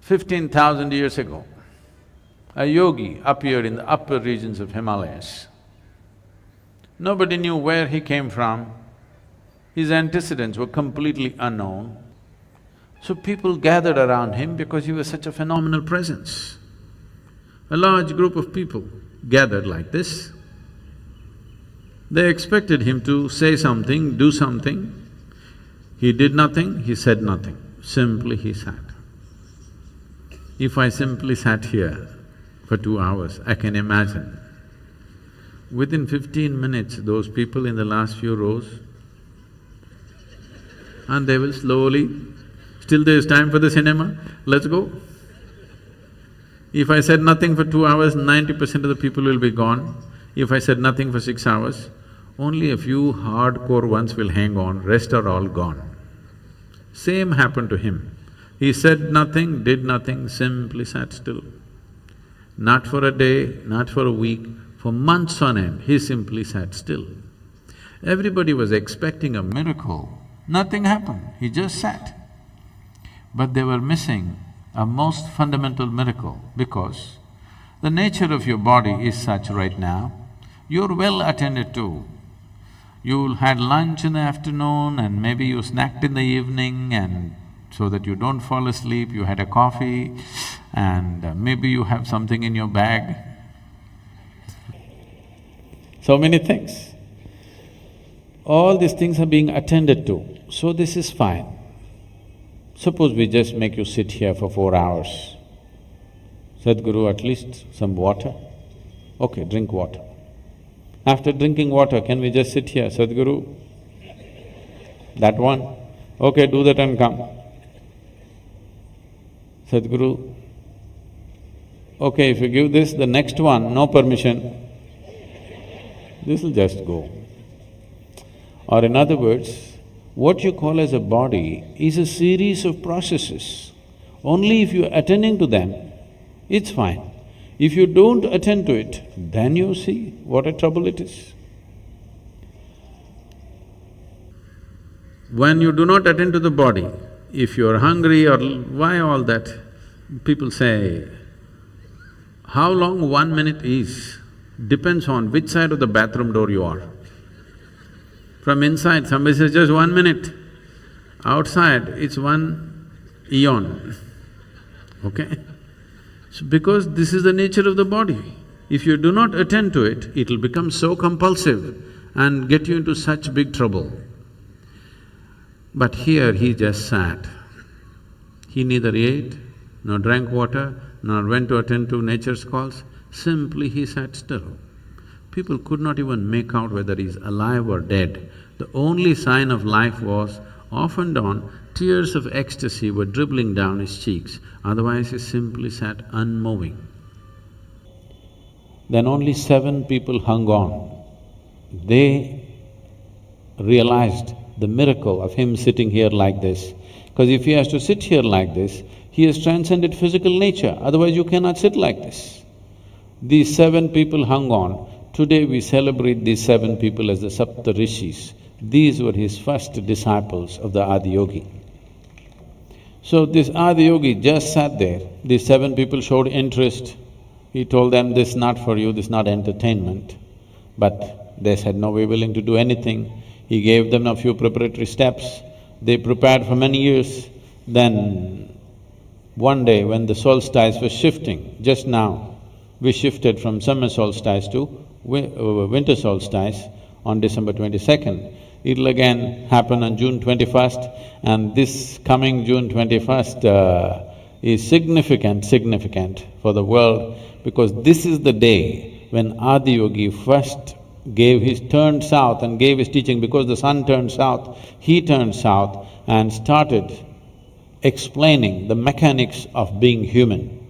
15,000 years ago, a yogi appeared in the upper regions of Himalayas. Nobody knew where he came from, his antecedents were completely unknown. So people gathered around him because he was such a phenomenal presence. A large group of people gathered like this. They expected him to say something, do something. He did nothing, he said nothing, simply he sat. If I simply sat here for 2 hours, I can imagine, within 15 minutes, those people in the last few rows, and they will slowly, still there's time for the cinema, let's go. If I said nothing for 2 hours, 90% of the people will be gone. If I said nothing for 6 hours, only a few hardcore ones will hang on, rest are all gone. Same happened to him. He said nothing, did nothing, simply sat still. Not for a day, not for a week, for months on end, he simply sat still. Everybody was expecting a miracle. Nothing happened, he just sat. But they were missing a most fundamental miracle because the nature of your body is such right now, you're well attended to. You had lunch in the afternoon and maybe you snacked in the evening, and so that you don't fall asleep, you had a coffee and maybe you have something in your bag. So many things. All these things are being attended to, so this is fine. Suppose we just make you sit here for 4 hours. Sadhguru, at least some water? Okay, drink water. After drinking water, can we just sit here, Sadhguru? That one? Okay, do that and come. Sadhguru, okay, if you give this, the next one, no permission, this'll just go. Or in other words, what you call as a body is a series of processes. Only if you're attending to them, it's fine. If you don't attend to it, then you see what a trouble it is. When you do not attend to the body, if you're hungry or why all that, people say, how long 1 minute is, depends on which side of the bathroom door you are. From inside, somebody says just 1 minute. Outside, it's 1 eon, okay? So because this is the nature of the body. If you do not attend to it, it'll become so compulsive and get you into such big trouble. But here he just sat. He neither ate, nor drank water, nor went to attend to nature's calls, simply he sat still. People could not even make out whether he's alive or dead. The only sign of life was, off and on, tears of ecstasy were dribbling down his cheeks, otherwise he simply sat unmoving. Then only 7 people hung on. They realized the miracle of him sitting here like this. Because if he has to sit here like this, he has transcended physical nature, otherwise you cannot sit like this. These 7 people hung on. Today we celebrate these 7 people as the Sapta Rishis. These were his first disciples of the Adi Yogi. So this Adi Yogi just sat there, these 7 people showed interest. He told them, this is not for you, this is not entertainment. But they said, no, we're willing to do anything. He gave them a few preparatory steps. They prepared for many years. Then one day when the solstice was shifting, just now, we shifted from summer solstice to winter solstice on December 22nd. It'll again happen on June 21st, and this coming June 21st is significant for the world, because this is the day when Adi Yogi first turned south and gave his teaching. Because the sun turned south, he turned south and started explaining the mechanics of being human.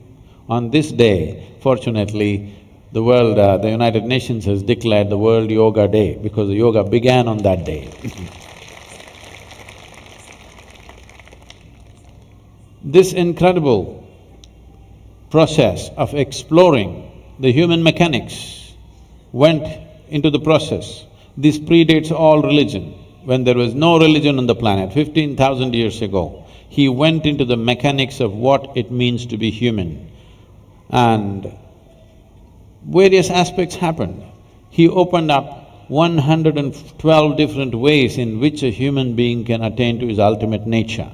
On this day, fortunately, the world, the United Nations has declared the World Yoga Day because the yoga began on that day. This incredible process of exploring the human mechanics went into the process. This predates all religion. When there was no religion on the planet, 15,000 years ago, He went into the mechanics of what it means to be human, and various aspects happened. He opened up 112 different ways in which a human being can attain to his ultimate nature.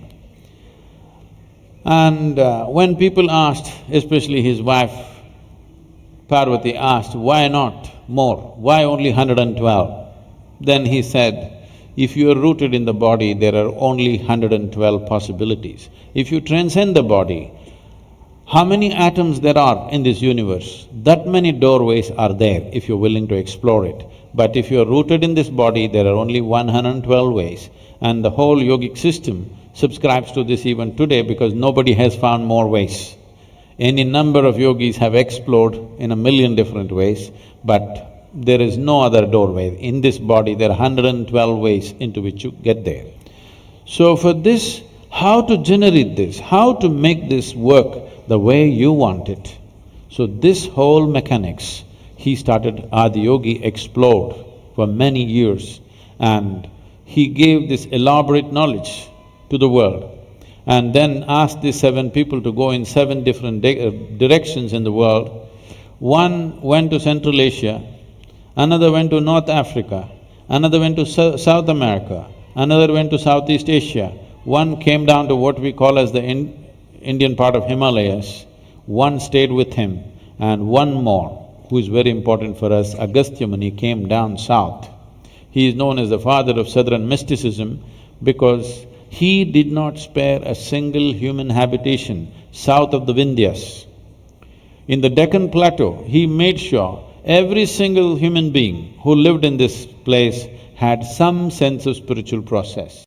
And when people asked, especially his wife Parvati asked, why not more? Why only 112? Then he said, if you are rooted in the body, there are only 112 possibilities. If you transcend the body, how many atoms there are in this universe, that many doorways are there if you're willing to explore it. But if you're rooted in this body, there are only 112 ways. And the whole yogic system subscribes to this even today because nobody has found more ways. Any number of yogis have explored in a million different ways, but there is no other doorway. In this body, there are 112 ways into which you get there. So for this, how to generate this, how to make this work the way you want it. So this whole mechanics, he started, Adiyogi explored for many years, and he gave this elaborate knowledge to the world, and then asked these 7 people to go in 7 different directions in the world. One went to Central Asia, another went to North Africa, another went to South America, another went to Southeast Asia, one came down to what we call as the Indian part of Himalayas, one stayed with him, and one more, who is very important for us, Agastya Muni, came down south. He is known as the father of southern mysticism because he did not spare a single human habitation south of the Vindhyas. In the Deccan Plateau, he made sure every single human being who lived in this place had some sense of spiritual process.